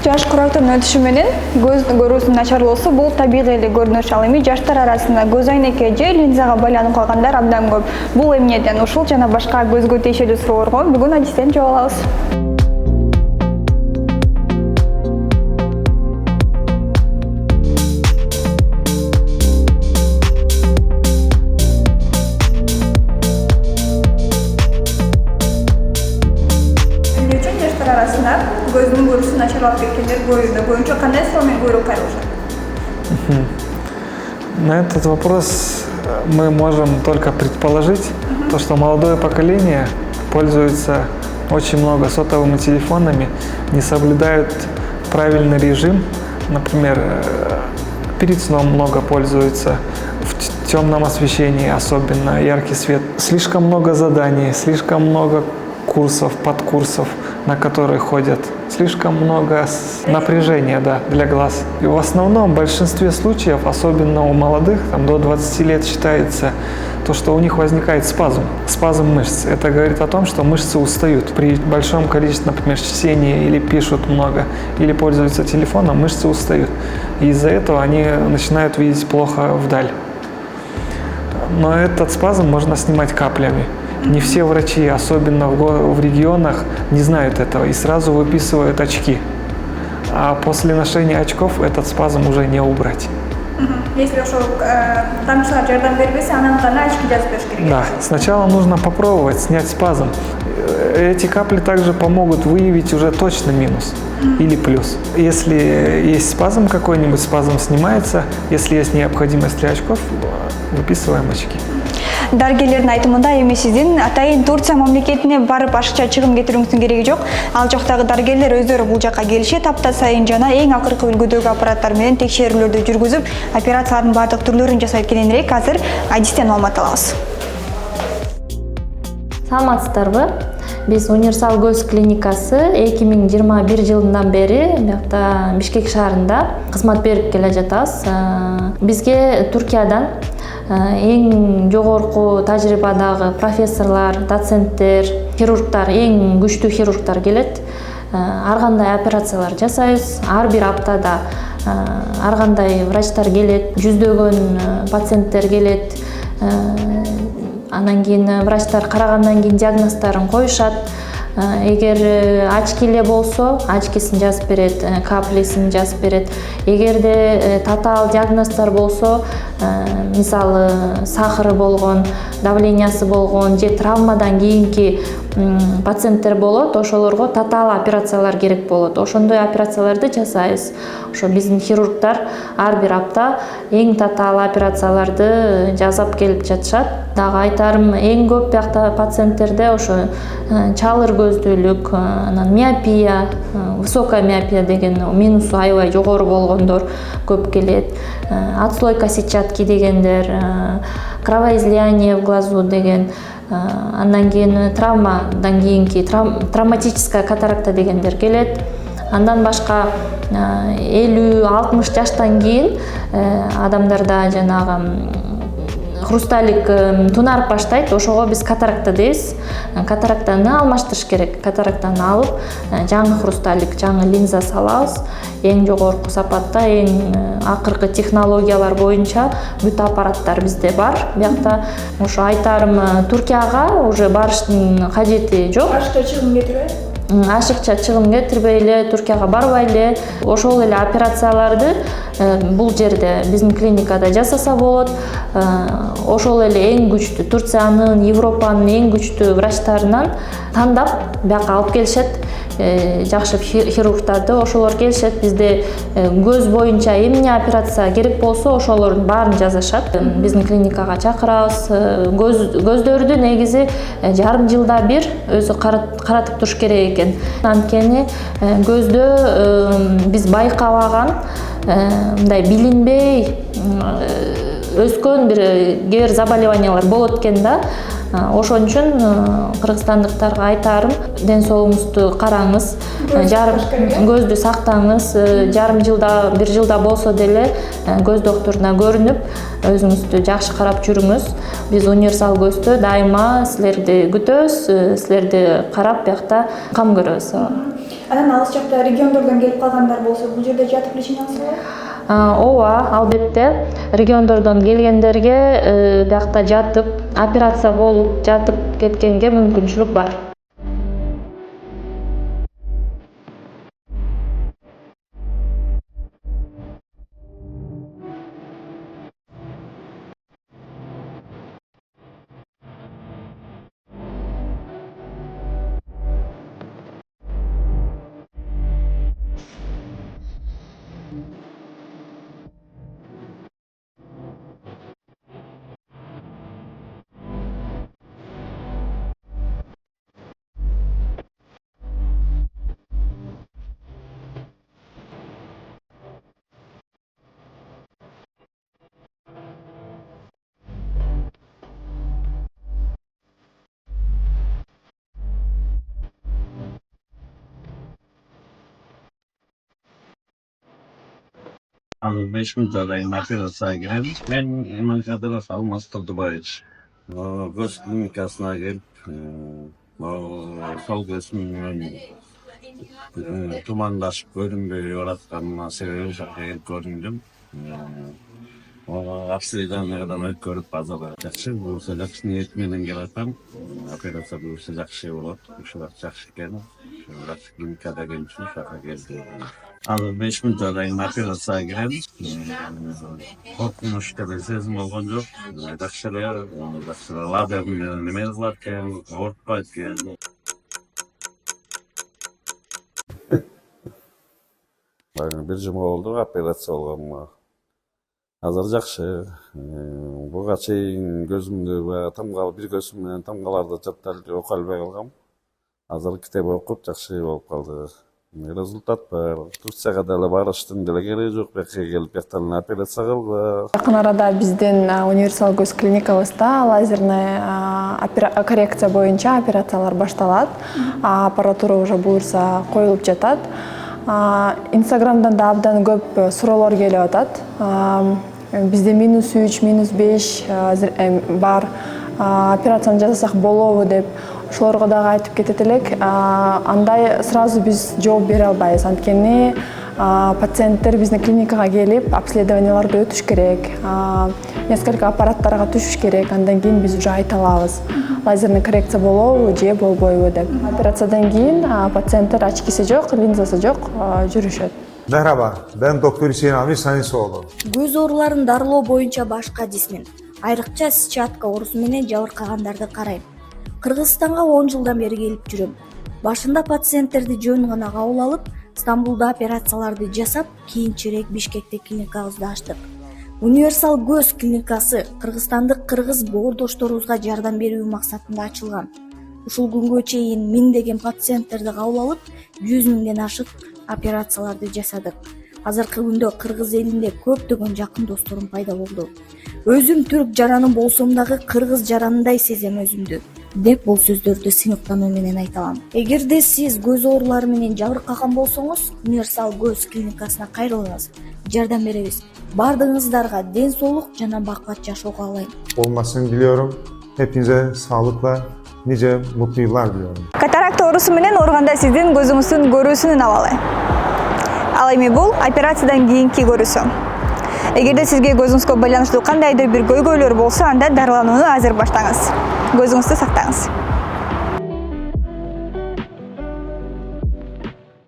Жаш курактын өтүшү менен көздүн көрүүсүнүн начарлоосу бул табигый эле көрүнүш. Ал эми жаштар арасында көз айнекке же линзага байланып калгандар абдан көп. Бул эмнеден? Ушул жана башка көзгө тиешелүү суроолорго бүгүн адистен жооп алабыз. Арасында көздүн көрүүсү начарлап кеткендер боюнча кандай суромен буйрук кайрылышат? На этот вопрос мы можем только предположить, то, что молодое поколение пользуется очень много сотовыми телефонами, не соблюдают правильный режим, например, перед сном много пользуются, в темном освещении особенно яркий свет. Слишком много заданий, слишком много курсов, подкурсов, на которые ходят. Слишком много напряжения, да, для глаз. И в основном, в большинстве случаев, особенно у молодых, там, до 20 лет считается, то, что у них возникает спазм мышц. Это говорит о том, что мышцы устают. При большом количестве, например, чтения или пишут много, или пользуются телефоном, мышцы устают. И из-за этого они начинают видеть плохо вдаль. Но этот спазм можно снимать каплями. Не все врачи, особенно в регионах, не знают этого и сразу выписывают очки. А после ношения очков этот спазм уже не убрать. Если ошол тамчылар жардам бербесе, анан гана очки жазып бериш керек. Да, сначала нужно попробовать снять спазм. Эти капли также помогут выявить уже точно минус или плюс. Если есть спазм какой-нибудь, спазм снимается. Если есть необходимость для очков, выписываем очки. Дарыгерлердин айтымында эми сиздин атайын Турция мамлекетине барып ашыкча чыгым кетирүүңүздүн кереги жок. Ал жактагы дарыгерлер өздөрү бул жакка келишет, апта сайын жана эң акыркы үлгүдөгү аппараттар менен текшерүүлөрдү жүргүзүп, операциялардын бардык түрлөрүн жасайт. Кененирээк азыр адистен маалымат алабыз. Саламатсыздарбы? Биз Универсал көз клиникасы 2021 жылынан бери биякта Бишкек шаарында кызмат берип келе жатабыз. Бизге Туркиядан эң жогорку тажрыйбадагы профессорлор, доценттер, хирургдар, эң күчтүү хирургдар келет. Ар кандай операциялар жасайбыз. Ар бир аптада ар кандай врачтар келет, жүздөгөн пациенттер келет. Анан кийин врачтар карагандан кийин диагноздорун коюшат. Эгер очки эле болсо, очкисин жазып берет, каплесин жазып берет. Эгерде татаал диагноздор болсо, мисалы сахары болгон, давлениясы болгон же травмадан кийинки пациенттер болот, ошолорго татаал операциялар керек болот. Ошондой операцияларды жасайбыз. Ошо биздин хирургдар ар бир апта эң татаал операцияларды жасап келип жатышат. Дагы айтарым, эң көп биякта пациенттерде ошо чалыр көздүүлүк, анан миопия, высокая миопия деген минусу аябай жогору болгондор көп келет. Отслойка сетчатки дегендер, кровоизлияние в глазу деген, андан кийин травмадан кийинки травматическая катаракта дегендер келет. Андан башка 50-60 жаштан кийин адамдарда жанагы хрусталик тунарып баштайт, ошого биз катаракта дейбиз. Катарактаны алмаштырыш керек. Катарактаны алып, жаңы хрусталик, жаңы линза салабыз. Эң жогорку сапатта, эң акыркы технологиялар боюнча бүт аппараттар бизде бар. Биякта ошо айтарым, Туркияга уже барыштын кажети жок. Ашыкча чыгым кетирбей? Ашыкча чыгым кетирбей эле, Туркияга барбай эле, ошол эле операцияларды бул жерде биздин клиникада жасаса болот. Ошол эле эң күчтүү Турциянын, Европанын эң күчтүү врачтарынан тандап бияка алып келишет. Жакшы хирургдарды, ошолор келишет. Бизде көз боюнча эмне операция керек болсо, ошолордун баарын жазышат. Биздин клиникага чакырабыз. Көздөрдү негизи жарым жылда бир өзү каратып туруш керек экен. Анткени көздө биз байкабаган, мындай билинбей өскөн бир кээ бир заболеваниялар болот экен да. Ошон үчүн кыргызстандыктарга айтарым, ден соолугуңузду караңыз, көздү сактаңыз, жарым жылда, бир жылда болсо деле көз доктуруна көрүнүп, өзүңүздү жакшы карап жүрүңүз. Биз Универсал көздө дайыма силерди күтөбүз, силерди карап биякта кам көрөбүз. Анан алыс жакта региондордон келип калгандар болсо бул жерде жатып лечение алса болобу? Ооба, албетте. Региондордон келгендерге биякта жатып, операция болуп жатып кеткенге мүмкүнчүлүк бар. Al 5 minutadayım operasyaya girelim. Ben Mankadır'a Salmas Tırdıbayıç. Göz klinikasına gelip sol gözümün tumanlaşıp görünmüyor yoratkanına sebebi gelip göründüm. Aksiriden ne kadar görüp pazarda. Yakşı bu sıcak niyetmeden gelirsem operasya bu sıcak şey olur. Şurada yakşıken şurada klinikada gelmişim şaka geldi. Al 5 minutadayım operasya girelim. Korkmuş tabi sezim olgan yok. Dakşılar da neme varken korkmayken. Bir cuma oldu operasya olganıma. Azar жакшы. Буга чейин көзүмдү bir gözüm менен тамгаларды жаттап окуй албай калгам. Азыр китеп окуп жакшы болуп калды. Результат бар. Турцияга деле барыштын деле кереги жок. Бияка келип бияктан операция кылгыла. Жакын арада биздин универсал көз клиникабызда лазерный коррекция боюнча операциялар башталат. Аппаратура уже буюрса коюлуп жатат. Инстаграмдан да абдан көп суроолор келип атат. Бизде -3, -5 бар. Операцияны жасасак болобу деп ошолорго дагы айтып кетет элек. Андай сразу биз жооп бере албайбыз. Анткени пациенттер биздин клиникага келип обследованияларды өтүш керек. Несколько аппараттарга түшүш керек. Андан кийин биз уже айта алабыз. Лазерный коррекция болобу же болбойбу деп. Операциядан кийин пациенттер очкиси жок, линзасы жок жүрүшөт. Merhaba, ben Doktor Hüseyin Amir Sanisoğlu. Көз ооруларын дарылоо боюнча башкы адисмин. Айрыкча сетчатка оорусу менен жабыркагандарды карайм. Кыргызстанга 10 жылдан бери келип жүрөм. Башында пациенттерди жөн гана кабыл алып, Стамбулда операцияларды жасап, кийинчерээк Бишкекте клиникабызды ачтык. Универсал көз клиникасы кыргызстандык кыргыз боордошторубузга жардам берүү максатында ачылган. Ушул күнгө чейин миңдеген пациенттерди кабыл алып, 100 миңден ашык операцияларды жасадык. Азыркы күндө кыргыз элинде көптөгөн жакын досторум пайда болду. Өзүм түрк жараным болсом дагы кыргыз жаранындай сезем өзүмдү деп бул сөздөрдү сыйныктануу менен айта алам. Эгерде сиз көз оорулары менен жабыркаган болсоңуз, универсал көз клиникасына кайрылыңыз. Жардам беребиз. Бардыгыңыздарга ден соолук жана бакыт жашоо каалайм. Olmasını diliyorum. Hepinize sağlıkla, nice mutlu yıllar diliyorum. Катаракта оорусу менен ооруганда сиздин көзүңүздүн көрүүсүн алалы. Ал эми бул операциядан кийинки көрүүсү. Эгерде сизге көзүңүзгө байланыштуу кандайдыр бир көйгөйлөр болсо, анда дарыланууну азыр баштаңыз. Көзүңүздү сактаңыз.